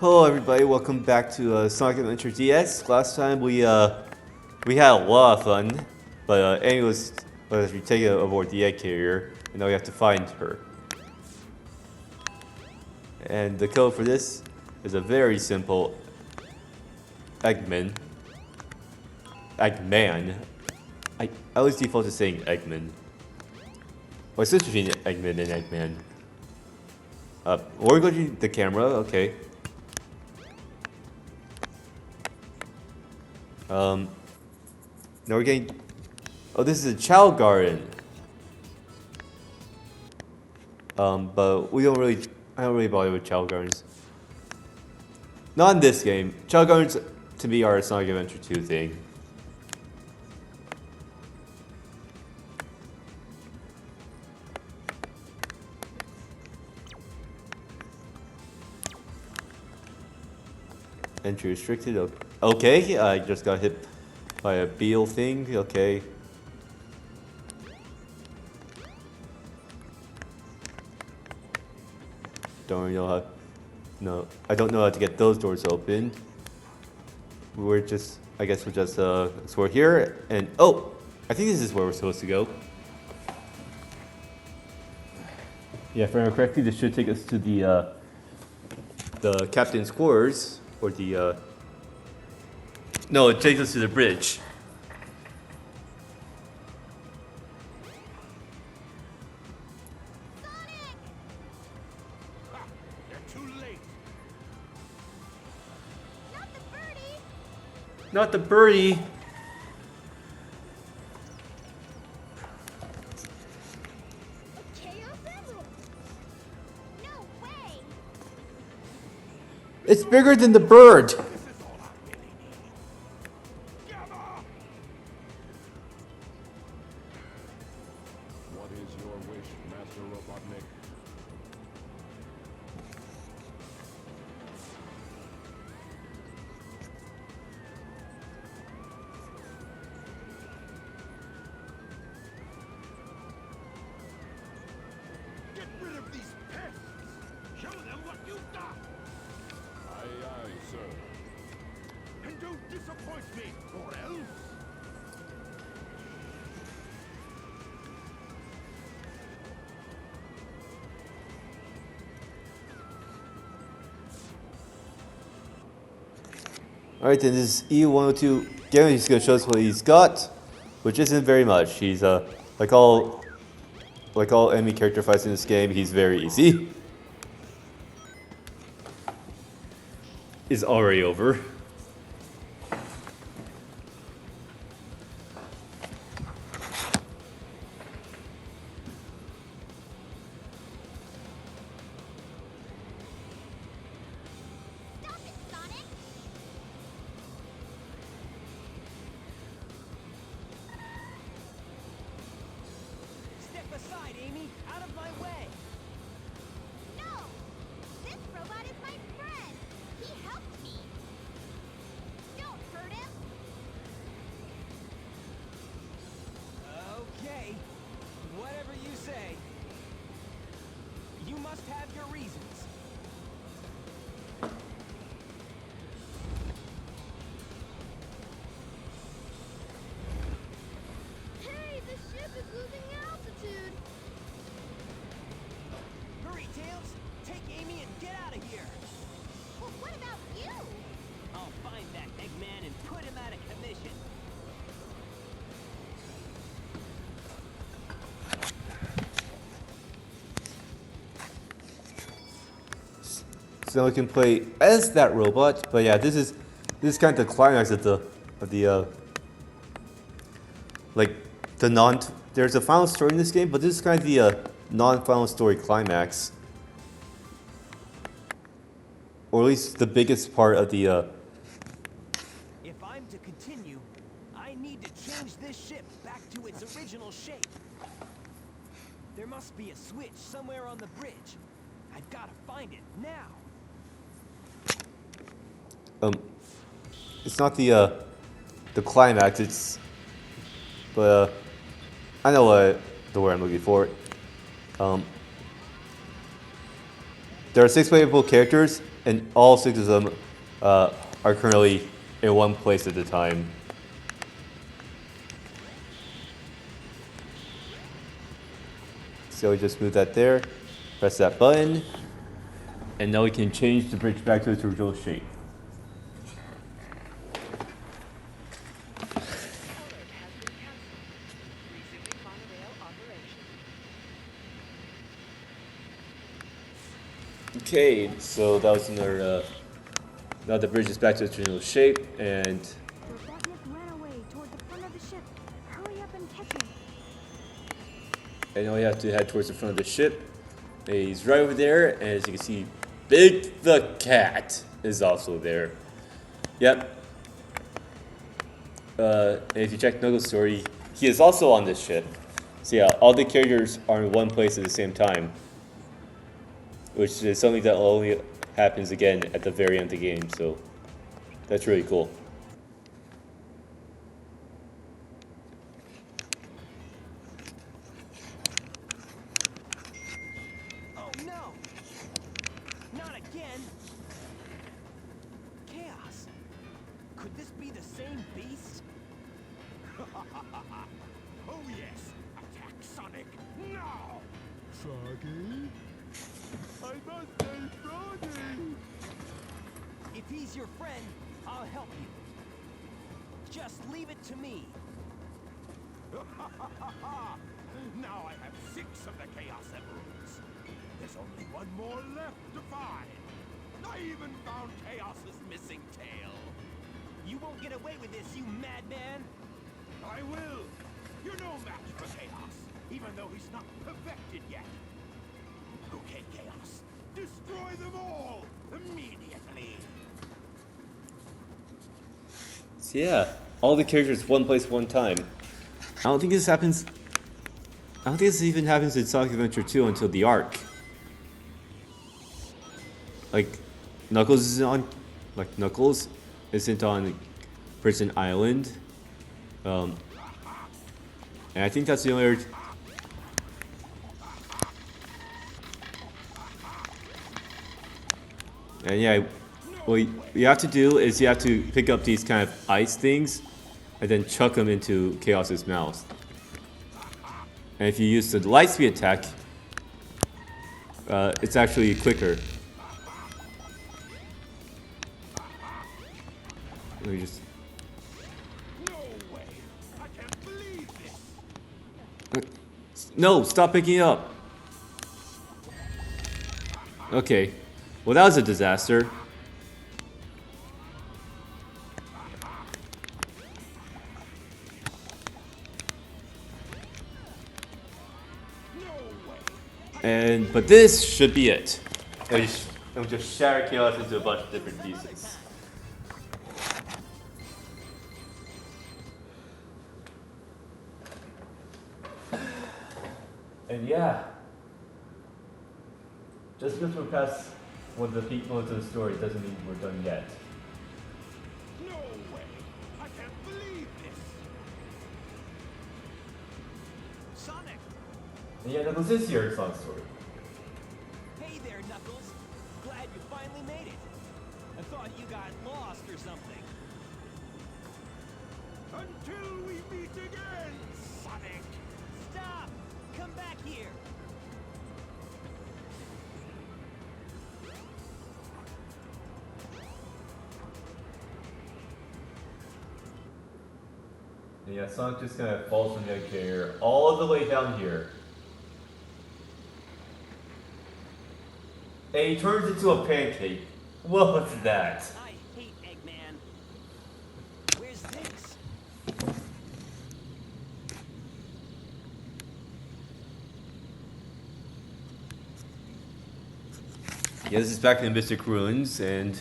Hello everybody, welcome back to Sonic Adventure DX. Last time we had a lot of fun, but Amy was actually taken aboard the egg carrier, and now we have to find her. And the code for this is a very simple Eggman. Eggman. I always default to saying Eggman. Well, switch between Eggman and Eggman. We're going to the camera, okay. Now we're getting. Oh, this is a Chao Garden. But we don't really. I don't really bother with Chao Gardens. Not in this game. Chao Gardens, to me, are a Sonic Adventure 2 thing. Entry restricted. Okay, I just got hit by a beetle thing. Okay. Don't really know how. No, I don't know how to get those doors open. We're just. I guess we're just explore here and oh, I think this is where we're supposed to go. Yeah, if I remember correctly, this should take us to the captain's quarters or the. No, it takes us to the bridge. Not the birdie. No way. It's bigger than the bird. What is your wish, Master Robotnik? Get rid of these pests! Show them what you've got! Aye, aye, sir. And don't disappoint me, or else... Alright, then this is E102. Again, he's going to show us what he's got, which isn't very much. He's, like all enemy character fights in this game, he's very easy. Is already over. Stop it, Sonic. Step aside, Amy! Out of my way! No. This robot is my friend. He helped me. Don't hurt him. Okay. Whatever you say. You must have your reasons. Hey, the ship is losing altitude. Hurry, Tails! Take Amy and get out of here! Well, what about you? I'll find that Eggman and put him out of commission. So now we can play as that robot. But yeah, this is kind of the climax of the like the non. There's a final story in this game, but this is kind of the non-final story climax, or at least the biggest part of the. If I'm to continue, I need to change this ship back to its original shape. There must be a switch somewhere on the bridge. I've got to find it now. It's not the climax. It's, but I know the word I'm looking for. there are 6 playable characters, and all 6 of them are currently in one place at the time. So we just move that there, press that button, and now we can change the bridge back to its original shape. Okay, so that was another. Now the bridge is back to its original shape, and Robotnik ran away toward the front of the ship. Hurry up and catch him. now we have to head towards the front of the ship. And he's right over there, and as you can see, Big the Cat is also there. Yep. And if you check Knuckles' story, he is also on this ship. So yeah, all the characters are in one place at the same time, which is something that only happens again at the very end of the game. So that's really cool. Oh no! Not again! Chaos! Could this be the same beast? Oh yes! Attack Sonic now! Froggy? I must say Froggy! If he's your friend, I'll help you. Just leave it to me. Now I have 6 of the Chaos Emeralds. There's only one more left to find. I even found Chaos's missing tail. You won't get away with this, you madman! I will. You're no match for Chaos, even though he's not perfected yet. Okay, Chaos. Destroy them all immediately. So yeah, all the characters one place, one time. I don't think this happens. I don't think this even happens in Sonic Adventure 2 until the Arc. Like, Knuckles isn't on Prison Island. And I think that's the only other. And yeah, what you have to do is you have to pick up these kind of ice things and then chuck them into Chaos's mouth. And if you use the Lightspeed attack, it's actually quicker. Let me just. No way! I can't believe this! No, stop picking it up. Okay. Well, that was a disaster. But this should be it. It'll just shatter Chaos into a bunch of different pieces. And yeah, just because we're past one of the peak moments of the story doesn't mean we're done yet. No way! I can't believe this! Sonic! And yeah, Knuckles is here in Sonic's story. Hey there, Knuckles. Glad you finally made it. I thought you got lost or something. Until we meet again, Sonic! Stop! Come back here! And yeah, Sonic just kind of falls from the egg carrier all the way down here. And he turns into a pancake. What was that? I hate Eggman. Where's this? Yeah, this is back in the Mystic Ruins, and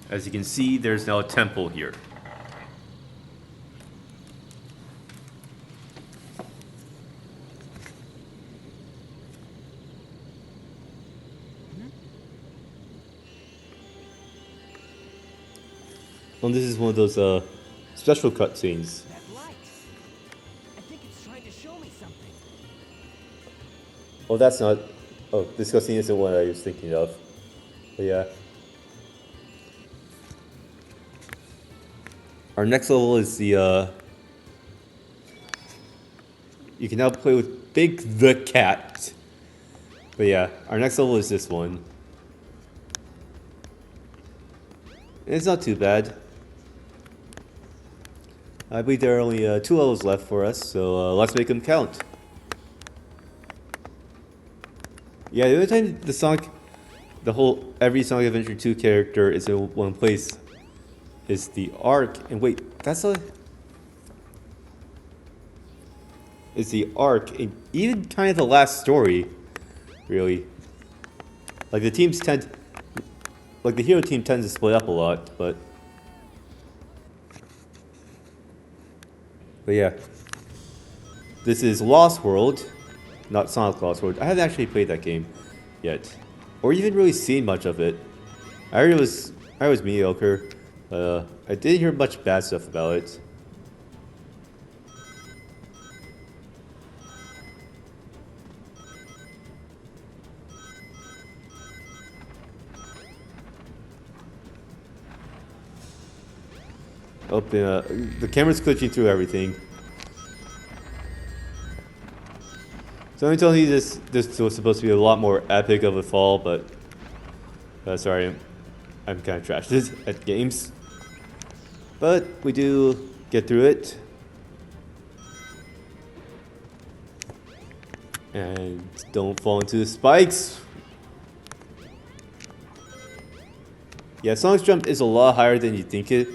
as you can see, there's now a temple here. Well, this is one of those special cutscenes. That light. I think it's trying to show me something. Oh, that's not. Oh, this cutscene isn't what I was thinking of. But yeah. Our next level is the, you can now play with Big the Cat. But yeah, our next level is this one. And it's not too bad. I believe there are only 2 levels left for us, so let's make them count. Yeah, the only time the Sonic, every Sonic Adventure 2 character is in one place is the Ark. And wait, that's a... It's the Ark, and even kind of the last story, really. Like the teams tend... Like the hero team tends to split up a lot, but... But yeah. This is Lost World, not Sonic Lost World. I haven't actually played that game yet, or even really seen much of it. I heard it was mediocre. I didn't hear much bad stuff about it. Oh, the camera's glitching through everything. So I'm telling you this was supposed to be a lot more epic of a fall, but sorry, I'm kind of trashed at games. But we do get through it. And don't fall into the spikes. Yeah, Sonic's jump is a lot higher than you think it.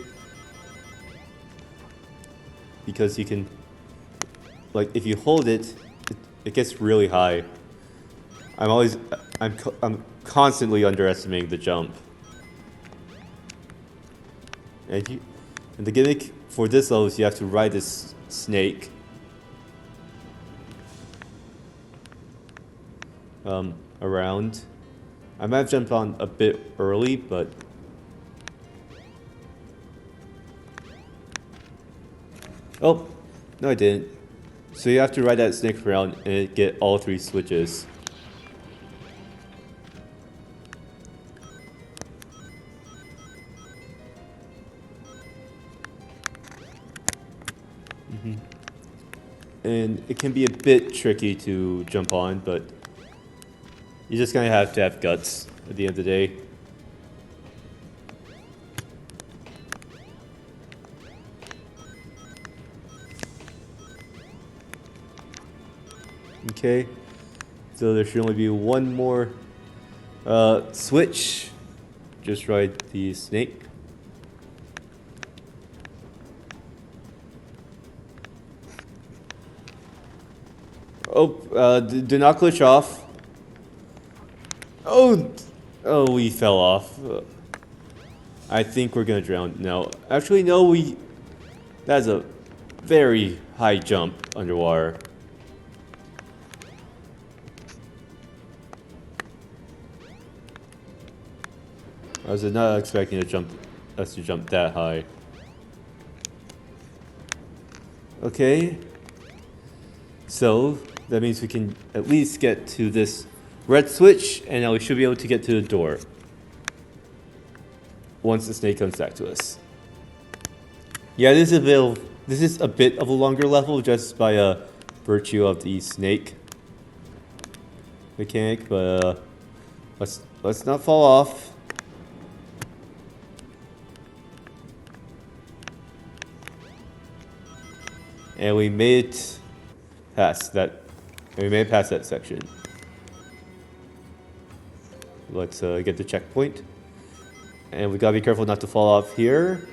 Because you can, like, if you hold it, it gets really high. I'm constantly underestimating the jump. And the gimmick for this level is you have to ride this snake. Around. I might have jumped on a bit early, but... Oh, no I didn't. So you have to ride that snake around and get all 3 switches. And it can be a bit tricky to jump on, but you just kind of have to have guts at the end of the day. Okay, so there should only be one more switch. Just ride the snake. Oh, do not glitch off. Oh, we fell off. I think we're gonna drown now. Actually, no, that's a very high jump underwater. I was not expecting us to jump that high. Okay. So, that means we can at least get to this red switch, and now we should be able to get to the door. Once the snake comes back to us. Yeah, this is a bit of a longer level just by virtue of the snake mechanic, but let's not fall off. And we made it past that. We made it past that section. Let's get the checkpoint. And we gotta be careful not to fall off here.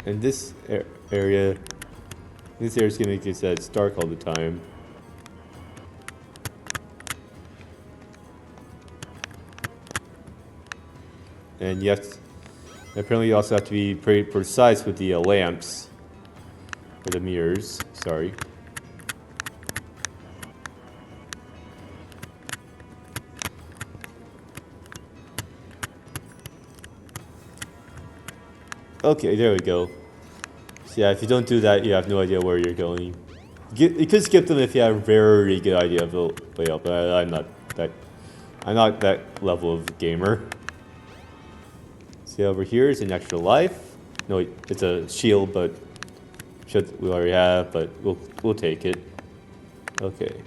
And this area is gonna make it so it's dark all the time. And apparently you also have to be pretty precise with the lamps. Or the mirrors, sorry. Okay, there we go. So yeah, if you don't do that, you have no idea where you're going. You could skip them if you have a very good idea of the layout, but I'm not that level of gamer. See over here is an extra life. No, it's a shield, but shield we already have, but we'll take it. Okay.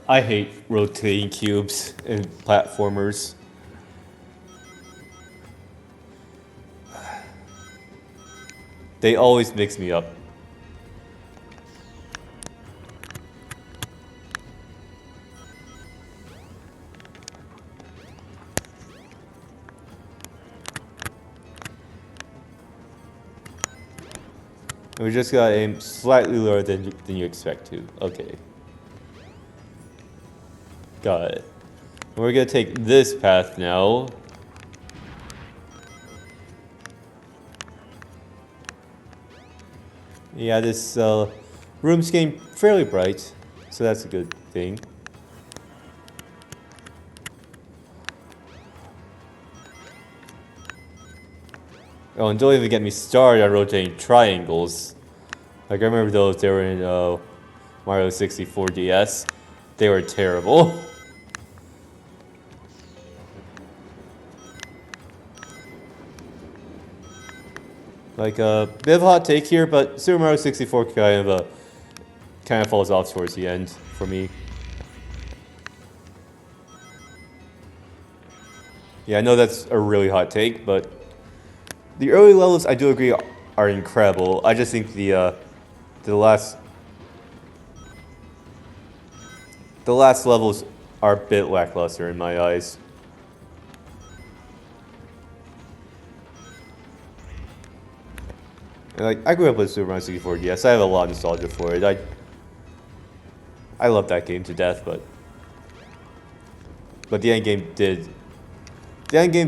I hate rotating cubes in platformers. They always mix me up. And we just gotta aim slightly lower than you expect to. Okay. Got it. And we're gonna take this path now. Yeah, this room's getting fairly bright, so that's a good thing. Oh, and don't even get me started on rotating triangles. Like, I remember those, they were in Mario 64 DS. They were terrible. Like, bit of a hot take here, but Super Mario 64 kind of falls off towards the end for me. Yeah, I know that's a really hot take, but the early levels, I do agree, are incredible. I just think the last levels are a bit lackluster in my eyes. And like, I grew up with Super Mario 64 DS. I have a lot of nostalgia for it. I love that game to death, but the end game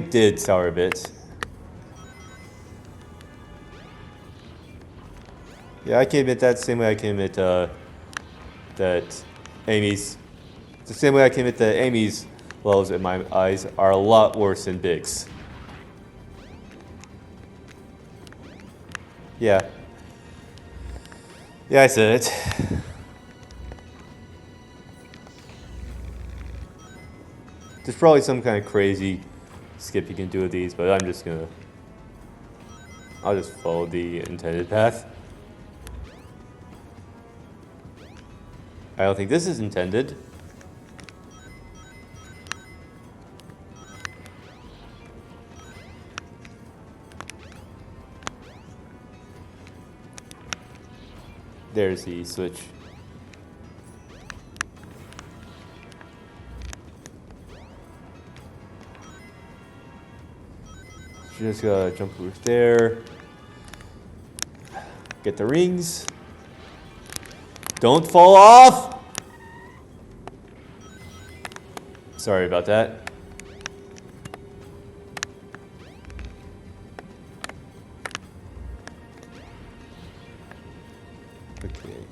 did sour a bit. Yeah, I can admit that same way I can admit that Amy's. The same way I can admit that Amy's levels in my eyes are a lot worse than Big's. Yeah. Yeah, I said it. There's probably some kind of crazy skip you can do with these, but I'll just follow the intended path. I don't think this is intended. There's the switch. Just gotta jump over there. Get the rings. Don't fall off! Sorry about that. Okay.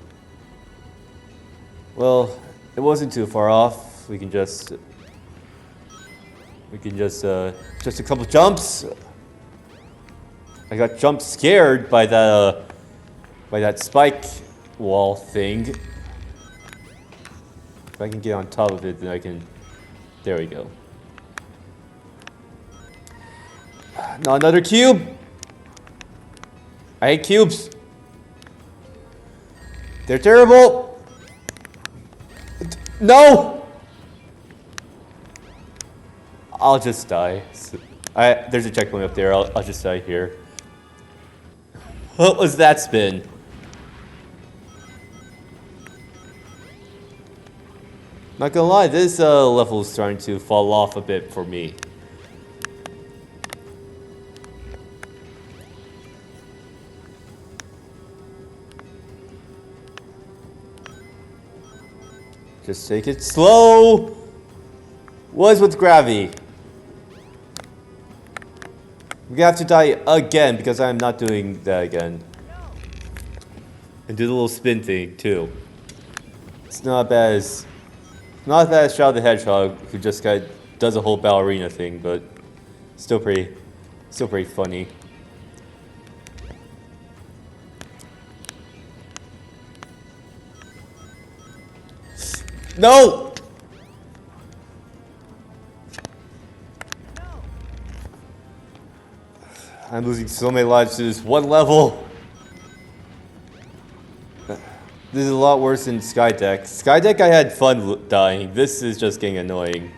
Well, it wasn't too far off. We can just a couple jumps. I got jump scared by that spike wall thing. If I can get on top of it, then I can. There we go. Not another cube. I hate cubes. They're terrible. No. I'll just die. There's a checkpoint up there. I'll just die here. What was that spin? Not gonna lie, this level is starting to fall off a bit for me. Just take it slow. What is with gravity? We have to die again because I'm not doing that again. And do the little spin thing too. It's not as bad as Shadow the Hedgehog, who just does a whole ballerina thing, but still pretty Still pretty funny. No! I'm losing so many lives to this one level. This is a lot worse than Skydeck. Skydeck I had fun dying. This is just getting annoying.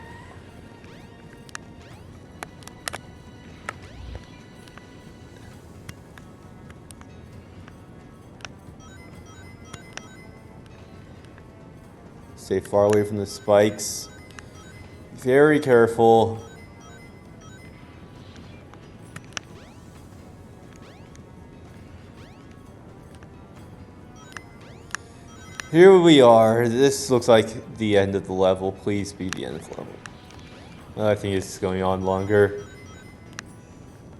Stay far away from the spikes. Very careful. Here we are. This looks like the end of the level. Please be the end of the level. I think it's going on longer.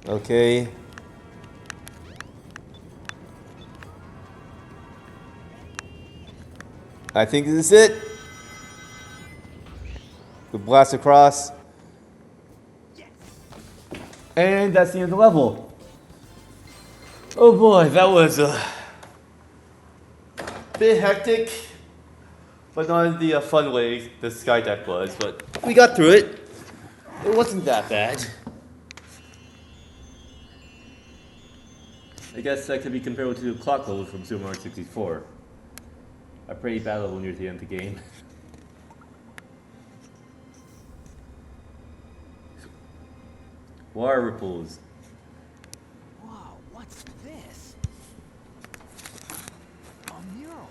Okay. I think this is it. We blast across. And that's the end of the level. Oh boy, that was bit hectic, but not in the fun way the Skydeck was, but we got through it. It wasn't that bad. I guess that could be comparable to the clock level from Super Mario 64. A pretty bad level near the end of the game. Water ripples. Whoa, what's this? A mural.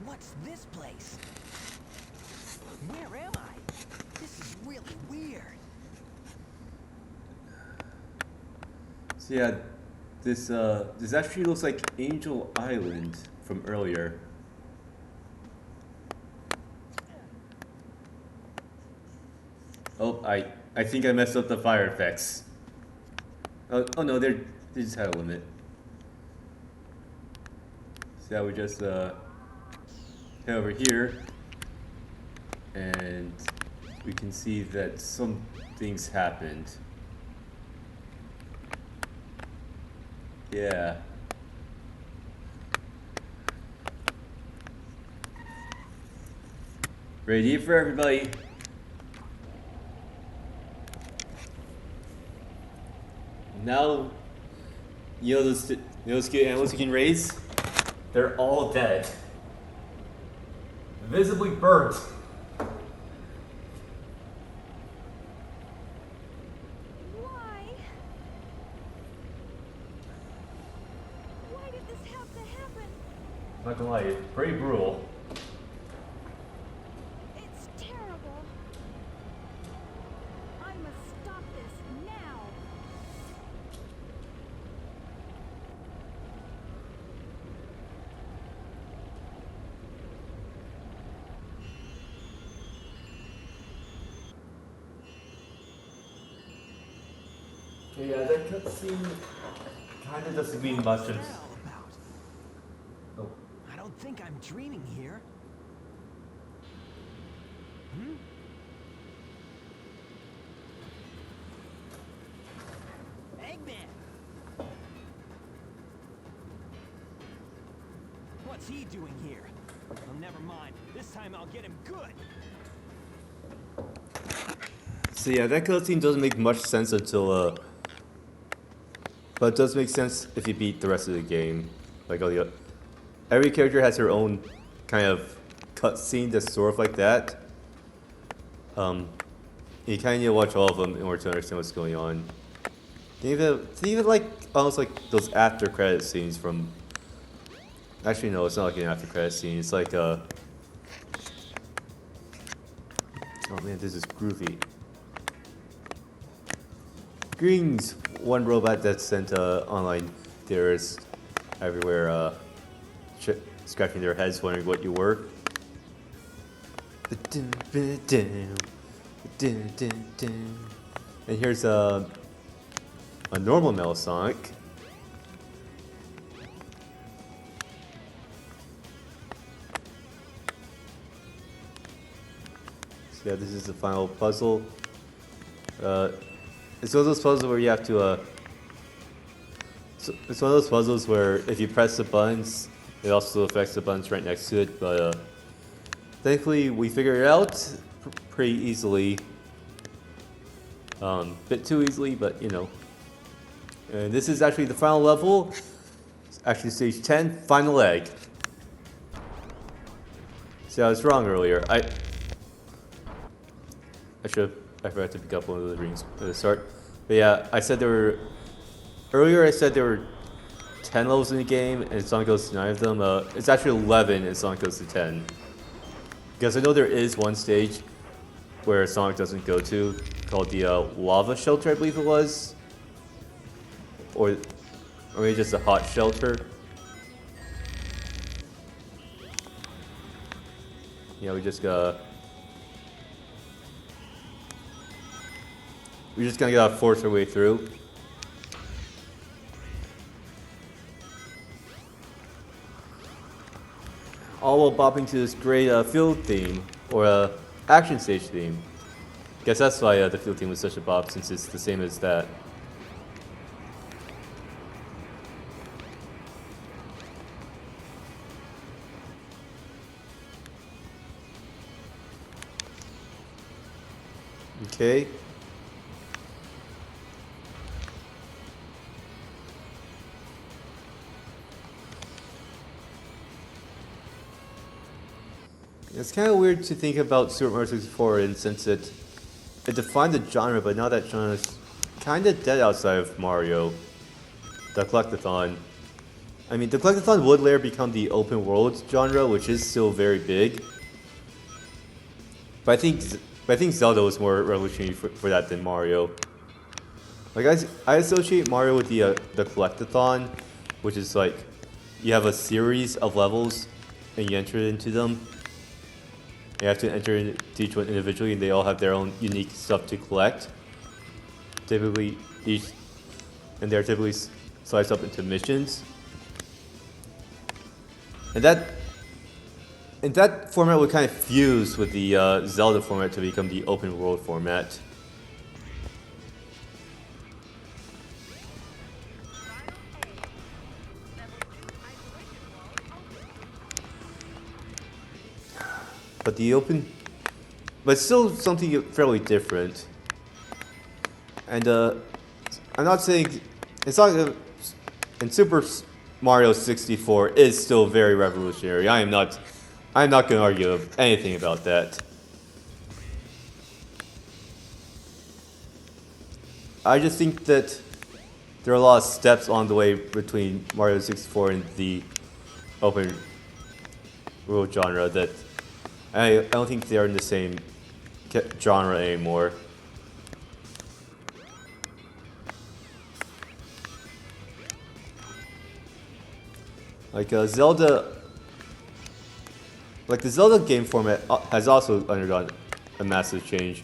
What's this place? Where am I? This is really weird. So yeah, this actually looks like Angel Island from earlier. Oh, I think I messed up the fire effects. Oh no, they just had a limit. So yeah, we just head over here, and we can see that some things happened. Yeah. Ready for everybody. Now, you know those cute animals you can raise? They're all dead. Visibly burnt. Why? Why did this have to happen? Not gonna lie, it's pretty brutal. It's terrible. I must stop this now. Yeah, that cutscene kinda doesn't mean much. What's that all about? Oh. I don't think I'm dreaming here. Eggman! What's he doing here? Well, never mind. This time I'll get him good. So yeah, that cutscene doesn't make much sense until but it does make sense if you beat the rest of the game. Like all the every character has their own kind of cutscene that's sort of like that. You kind of need to watch all of them in order to understand what's going on. Even like almost like those after credit scenes from. Actually, no, it's not like an after credit scene. It's like oh man, this is groovy. Greetings, one robot that sent online theorists everywhere, scratching their heads, wondering what you were. And here's a normal Metal Sonic. So yeah, this is the final puzzle. It's one of those puzzles where you have to. It's one of those puzzles where if you press the buttons, it also affects the buttons right next to it. But thankfully, we figured it out pretty easily. Bit too easily, but you know. And this is actually the final level. It's actually stage 10, final egg. See, I was wrong earlier. I forgot to pick up one of the rings at the start. But yeah, I said there were. Earlier I said there were 10 levels in the game, and Sonic goes to 9 of them. It's actually 11, and Sonic goes to 10. Because I know there is one stage where Sonic doesn't go to, called the Lava Shelter, I believe it was. Or maybe just a Hot Shelter. Yeah, we just gotta force our way through. All while bopping to this great field theme, or action stage theme. Guess that's why the field theme was such a bop, since it's the same as that. Okay. It's kind of weird to think about Super Mario 64 in since it defined the genre, but now that genre is kind of dead outside of Mario. The Collectathon. I mean, the Collectathon would later become the open world genre, which is still very big. But I think Zelda was more revolutionary for that than Mario. Like I associate Mario with the Collectathon, which is like you have a series of levels and you enter into them. You have to enter into each one individually, and they all have their own unique stuff to collect. Typically, they're typically sliced up into missions. And that format would kind of fuse with the Zelda format to become the open world format. But still something fairly different. And I'm not saying it's not. And Super Mario 64 is still very revolutionary. I'm not going to argue anything about that. I just think that there are a lot of steps on the way between Mario 64 and the open world genre that I don't think they're in the same genre anymore. Like Zelda, like the Zelda game format has also undergone a massive changes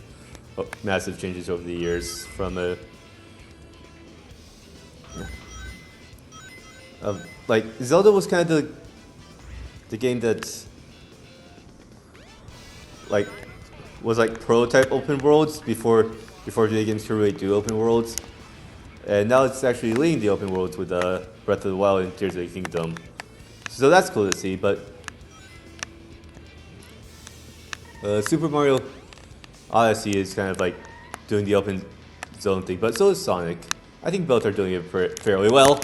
over the years. From like Zelda was kind of the game that was like prototype open worlds before video games could really do open worlds, and now it's actually leading the open worlds with Breath of the Wild and Tears of the Kingdom. So that's cool to see, but Super Mario Odyssey is kind of like doing the open zone thing, but so is Sonic. I think both are doing it fairly well.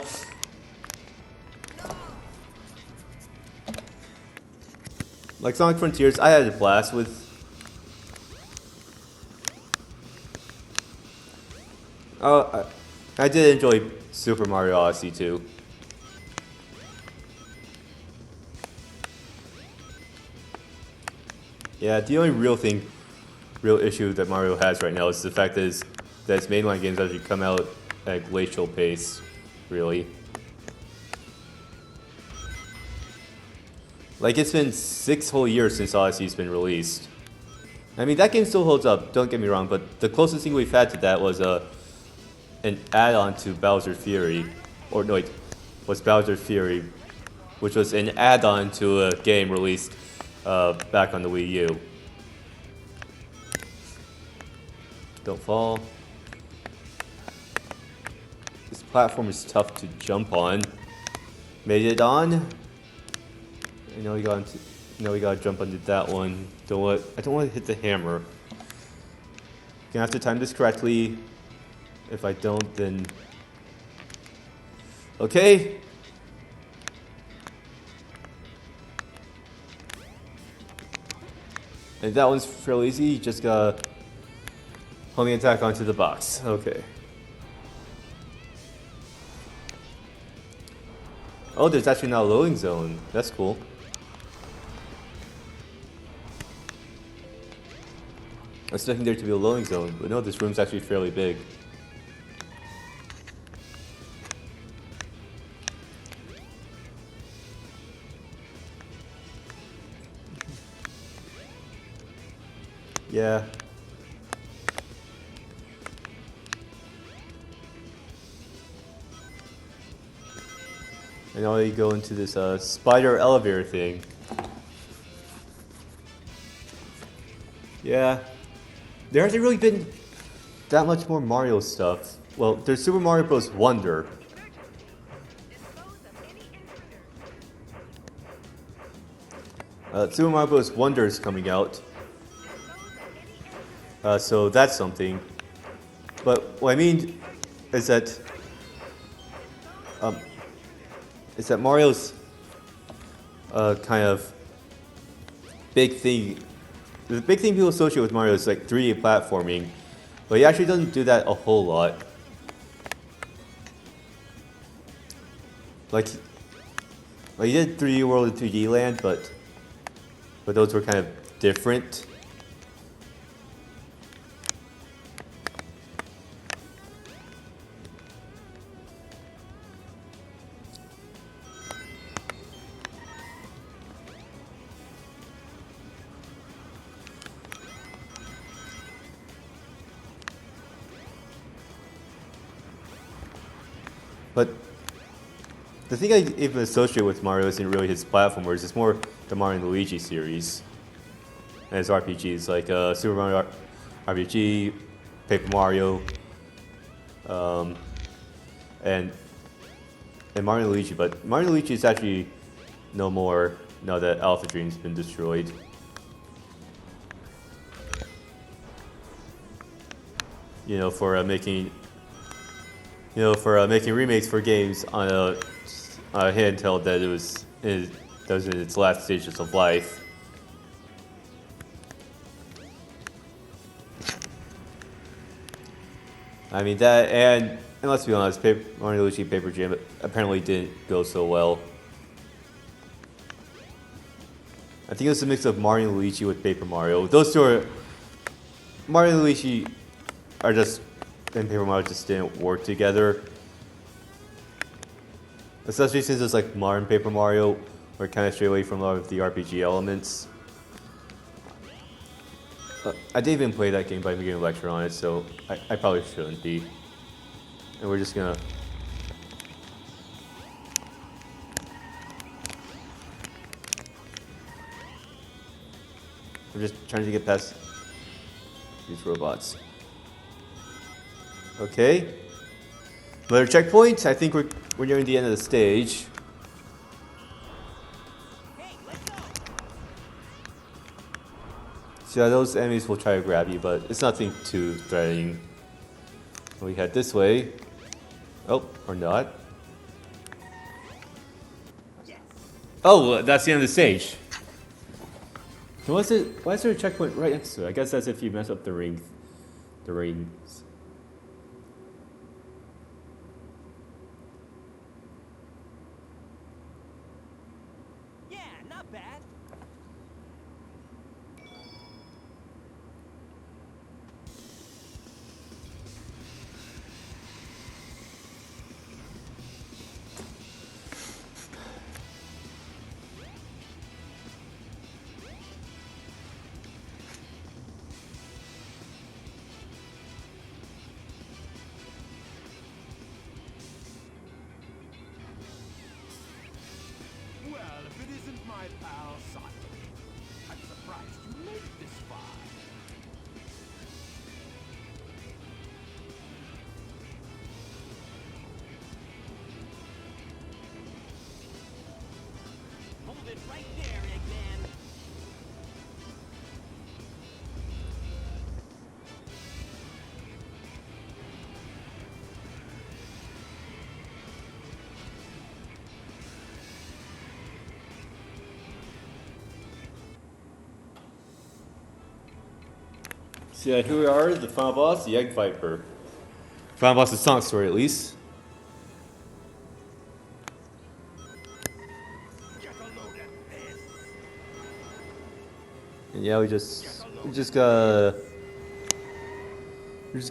Like Sonic Frontiers, I had a blast with. I did enjoy Super Mario Odyssey too. Yeah, the only real issue that Mario has right now is the fact that its mainline games actually come out at a glacial pace, really. Like, it's been 6 whole years since Odyssey's been released. I mean, that game still holds up, don't get me wrong, but the closest thing we've had to that was an add-on to Bowser Fury. Or no, wait, was Bowser Fury, which was an add-on to a game released back on the Wii U. Don't fall. This platform is tough to jump on. Made it on. I know we gotta jump onto that one. I don't want to hit the hammer. Gonna have to time this correctly. If I don't, then okay. And that one's fairly easy. You just gotta homing attack onto the box. Okay. Oh, there's actually now a loading zone. That's cool. I was expecting there to be a loading zone, but no, this room's actually fairly big. Yeah. And now you go into this spider elevator thing. Yeah. There hasn't really been that much more Mario stuff. Well, there's Super Mario Bros. Wonder. Super Mario Bros. Wonder is coming out. So that's something. But what I mean is that Mario's kind of big thing. The big thing people associate with Mario is like 3D platforming, but he actually doesn't do that a whole lot. Like he did 3D World and 3D Land, but those were kind of different. But the thing I even associate with Mario isn't really his platformers, it's more the Mario and Luigi series. And his RPGs, like Super Mario RPG, Paper Mario, and Mario and Luigi. But Mario and Luigi is actually no more now that Alpha Dream's been destroyed. You know, for making remakes for games on a handheld that was in its last stages of life. I mean that, and let's be honest, Mario Luigi Paper Jam apparently didn't go so well. I think it was a mix of Mario and Luigi with Paper Mario. Those two are Mario and Luigi are just. And Paper Mario just didn't work together. Especially since it's like Mario and Paper Mario were kind of straight away from a lot of the RPG elements. I didn't even play that game by giving a lecture on it, so I probably shouldn't be. And we're just gonna... We're just trying to get past these robots. Okay. Another checkpoint. I think we're nearing the end of the stage. Hey, let's go. So yeah, those enemies will try to grab you, but it's nothing too threatening. We head this way. Oh, or not. Oh, that's the end of the stage. So why is there a checkpoint right next to it? I guess that's if you mess up the rings. Yeah, not bad. pal Sonic. I'm surprised you made it this far. Hold it right there, Eggman. So yeah, here we are, the final boss, the Egg Viper. Final boss of Sonic Story, at least. Get a load at this. And yeah, we just gotta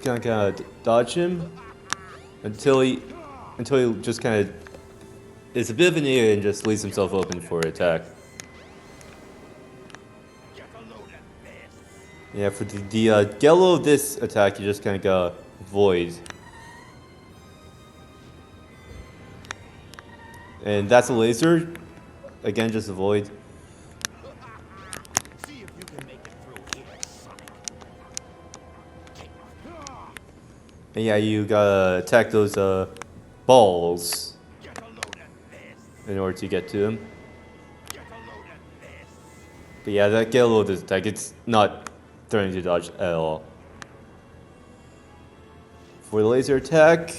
kind of dodge him until he just kind of is a bit of an idiot and just leaves himself open for an attack. Get a load at this. Yeah, for the yellow of this attack, you just kind of gotta avoid. And that's a laser. Again, just avoid. See if you can make it through here, Sonic. And yeah, you gotta attack those balls Get a load at this. in order to get to them. Get a load at this. But yeah, that yellow of this attack, it's not threatening to dodge at all. For the laser attack,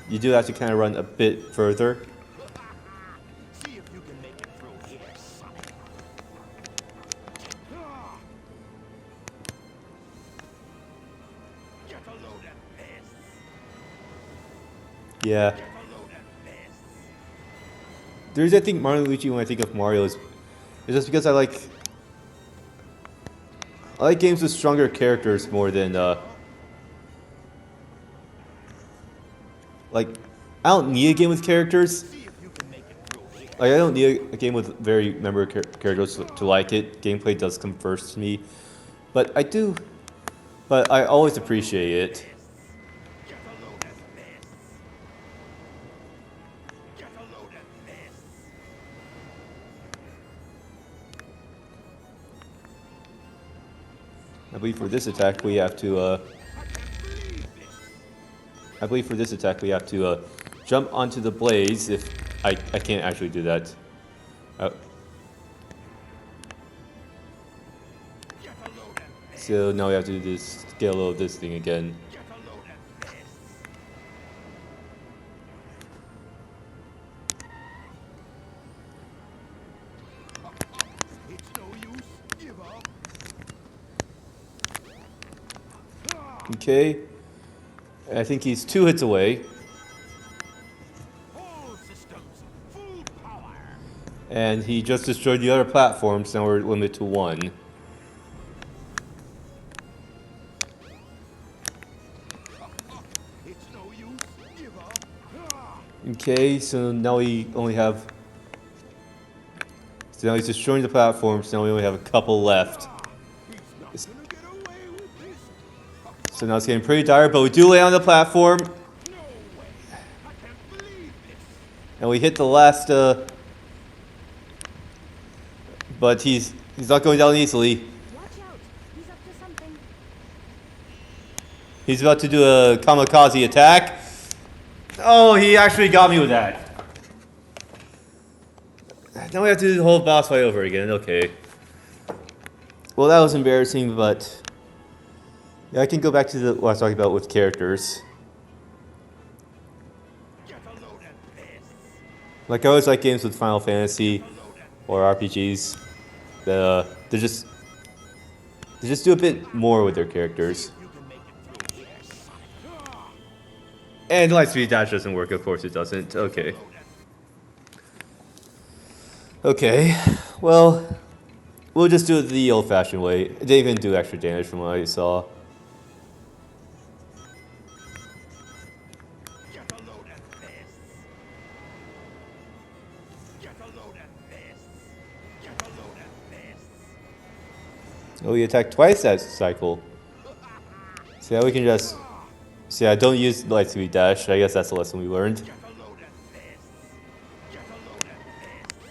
you do have to kind of run a bit further. See if you can make it through here, Sonic. Get a load at this. Yeah. Get a load at this. There's, I think, Mario and Luigi when I think of Mario is just because I like games with stronger characters more than like I don't need a game with characters. See if you can make it through here. Like I don't need a game with very memorable characters to like it. Gameplay does come first to me, but I do. But I always appreciate it. Get a load at this. Get a load at this. I believe for this attack we have to. I can't believe this. I believe for this attack we have to jump onto the blaze. If I can't actually do that. Get a load at this. So now we have to do this scale of this thing again. Get a load at this. It's no use. Give up. Okay. I think he's 2 hits away. All systems, full power. And he just destroyed the other platforms, now we're limited to 1. It's no use. Give up. Okay, so now we only have... So now he's destroying the platforms, now we only have a couple left. He's not gonna get away with this. So now it's getting pretty dire, but we do land on the platform. No way. I can't believe this. And we hit the last, but he's not going down easily. Watch out. He's up to something. He's about to do a kamikaze attack. Oh, he actually got me with that. Now we have to do the whole boss fight over again. Okay. Well, that was embarrassing, but yeah, I can go back to what I was talking about with characters. Get a load at this. Like I always like games with Final Fantasy or RPGs. They just do a bit more with their characters. You can make it through here, Sonic. And Lightspeed Dash doesn't work, of course it doesn't. Okay. Okay. Well, we'll just do it the old-fashioned way. It didn't even do extra damage from what I saw. Get a load at this. Get a load at this. Get a load at this. Oh, he attacked twice that cycle. See how we can just... See, I don't use Lightspeed Dash. I guess that's the lesson we learned. Get a load at this. Get a load at this.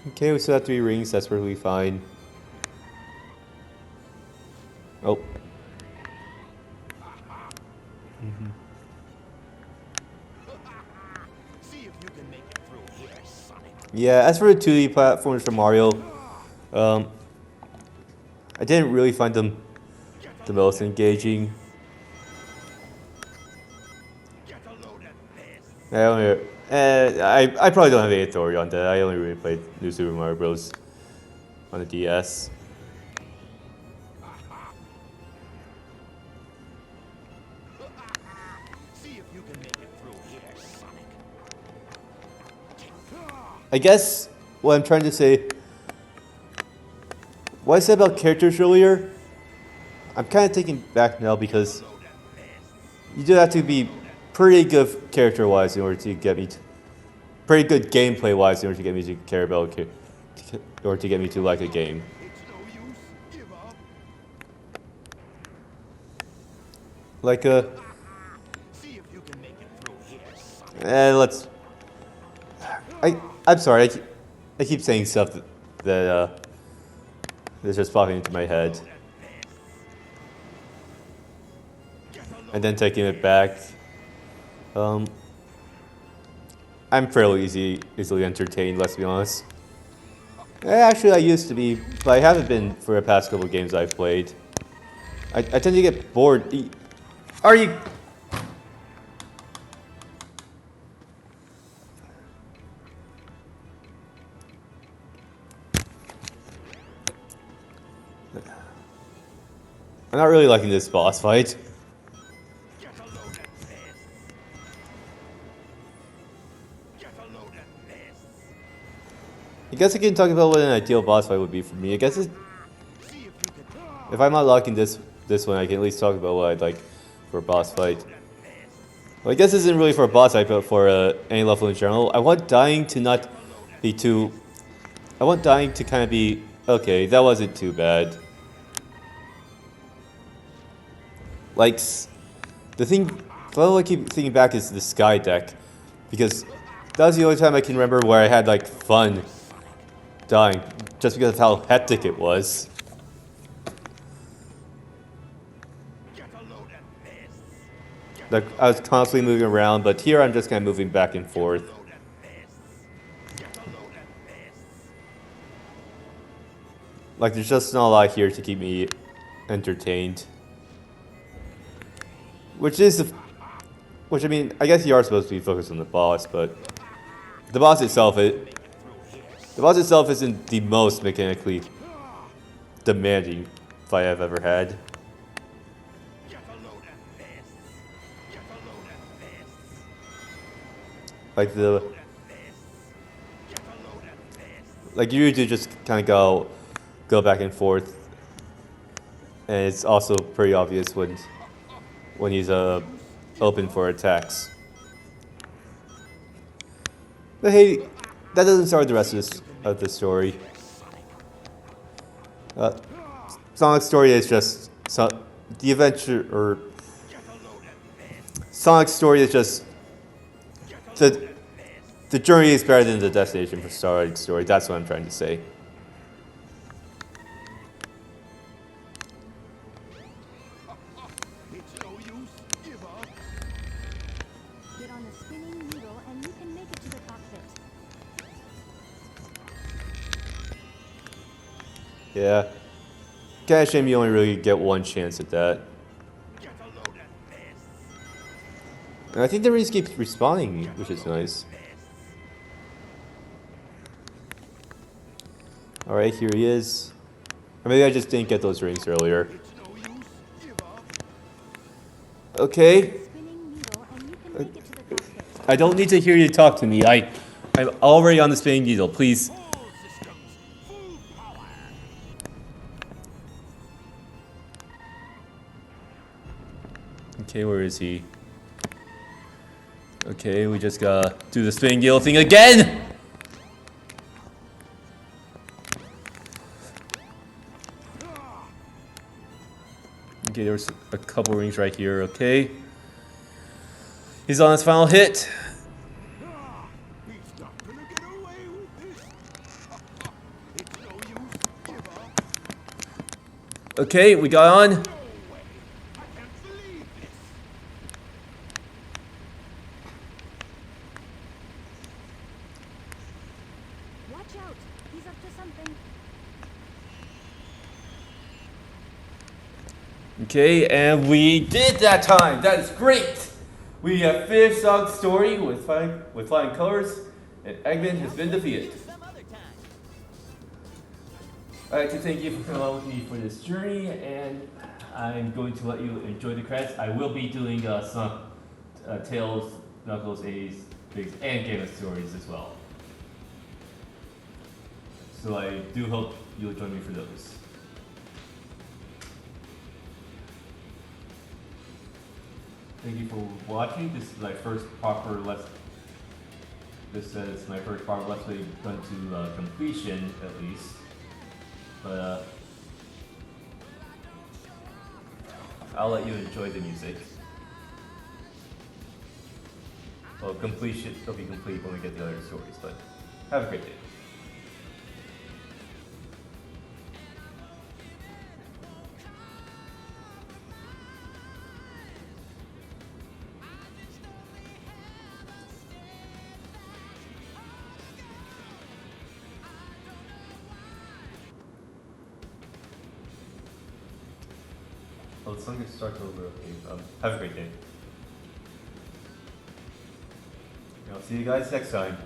Okay, we still have 3 rings. That's perfectly fine. Oh. See if you can make it through here, Sonic. Yeah, as for the 2D platforms for Mario, I didn't really find them the most engaging. Get a load of this. I probably don't have any authority on that. I only really played New Super Mario Bros. On the DS. See if you can make it through here, Sonic. I guess what I'm trying to say, what I said about characters earlier, I'm kind of taking back now because you do have to be pretty good character-wise in order to get me, pretty good gameplay-wise in order to get me to care about, or to get me to like a game. It's no use. Give up. Like See if you can make it through here, Sonic. let's. I'm sorry. I keep saying stuff that's just popping into my head, and then taking it back. I'm fairly easily entertained. Let's be honest. Actually, I used to be, but I haven't been for the past couple of games I've played. I tend to get bored. Are you? I'm not really liking this boss fight. Get a load of this. Get a load of this. I guess I can talk about what an ideal boss fight would be for me. I guess See if you can. if I'm not liking this one, I can at least talk about what I'd like for a boss fight. Well, I guess this isn't really for a boss fight, but for any level in general. I want dying to not be too. I want dying to kind of be okay. That wasn't too bad. Like the I keep thinking back is the Sky deck, because that was the only time I can remember where I had like fun dying, just because of how hectic it was. Get a load of this. Like I was constantly moving around, but here I'm just kind of moving back and forth. Load of this. Get a load of this. Like there's just not a lot here to keep me entertained. Which I mean, I guess you are supposed to be focused on the boss, but the boss itself isn't the most mechanically demanding fight I've ever had. Get a load of this. Get a load of this. Like Get a load of this. you do just kind of go back and forth, and it's also pretty obvious when he's open for attacks. But hey, that doesn't start the rest of the story. Sonic's story is just the adventure, or Sonic's story is just the journey is better than the destination for Sonic's story. That's what I'm trying to say. It's no use. Give up. Get on the spinning needle and you can make it to the cockpit. Yeah. Kinda shame you only really get one chance at that. Get a load of this. And I think the rings keep respawning, which is nice. Alright, here he is. Or maybe I just didn't get those rings earlier. It's no use. Give up. Okay. Spinning needle and you can make it to the cockpit. I don't need to hear you talk to me. I'm already on the spinning needle. Please. All systems. Full power. Okay, where is he? Okay, we just gotta do the spinning needle thing again! Okay, there's a couple rings right here, okay. He's on his final hit. Be Okay, we got on. No way! I can't believe this! Watch out. He's up to something. Okay, and we did that time. That is great. We have finished our story with flying colors, and Eggman has been defeated. Some other time. I'd like to thank you for coming along with me for this journey, and I'm going to let you enjoy the credits. I will be doing some Tails, Knuckles, A's, Biggs, and Game of Stories as well. So I do hope you'll join me for those. Thank you for watching. This is my first proper let's. This is my first proper let's play done to completion at least. But I'll let you enjoy the music. Well, completion will be complete when we get the other stories. But have a great day. Well, the song gets started over. Okay. Have a great day. I'll see you guys next time.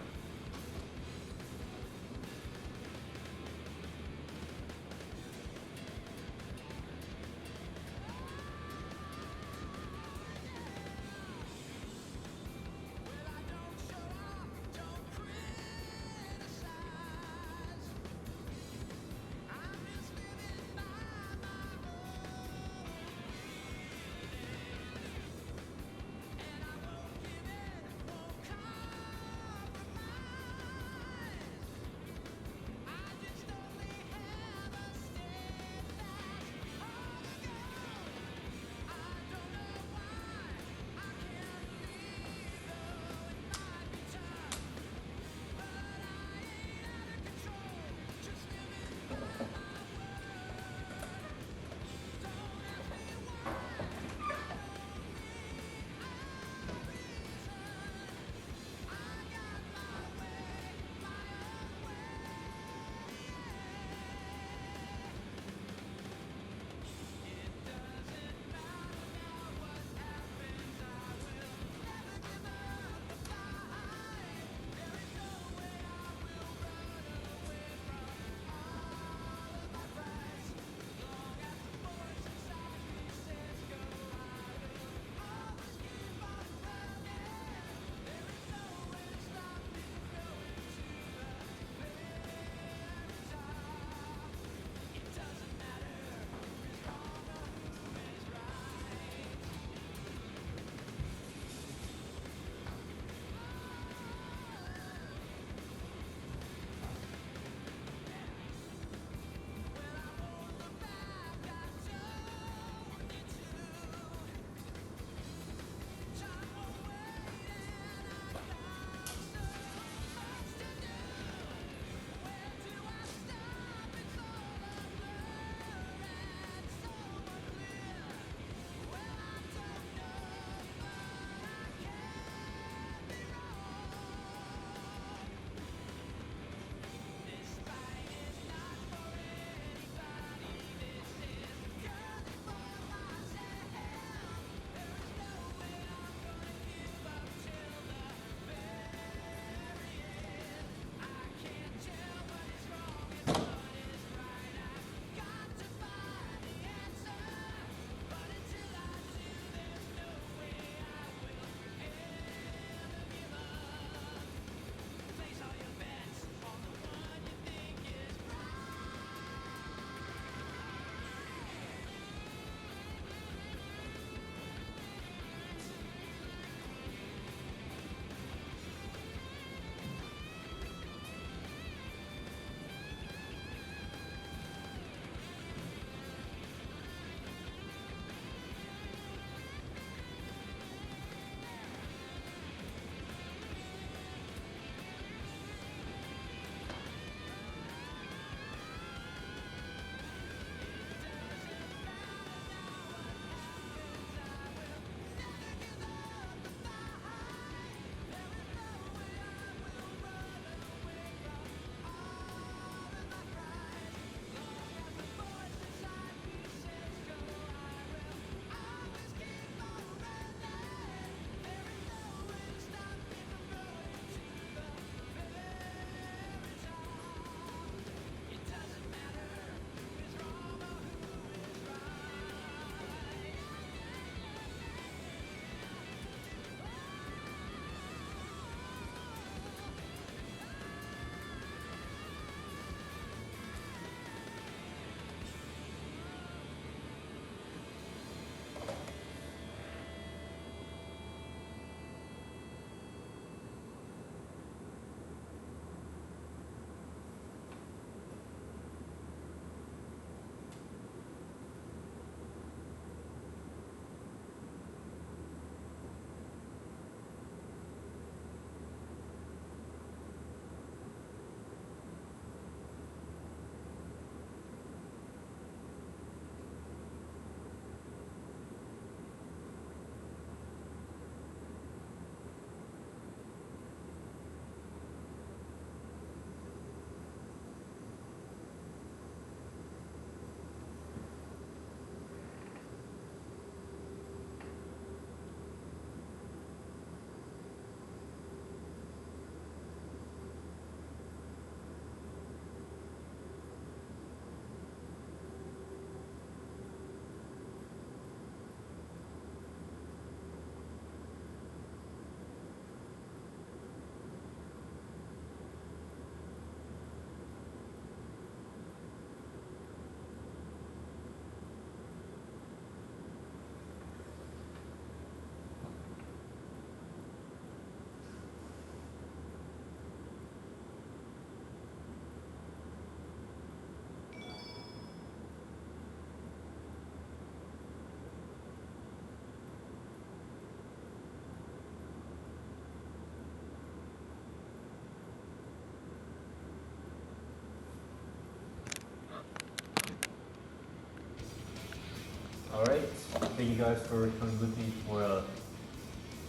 Alright, thank you guys for coming with me for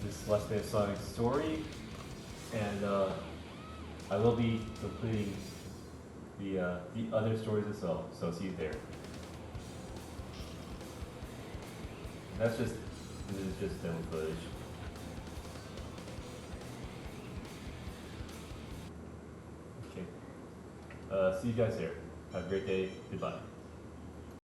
this Let's Play of Sonic story. And I will be completing the other stories as well, so see you there. This is just demo footage. Okay. See you guys there. Have a great day. Goodbye.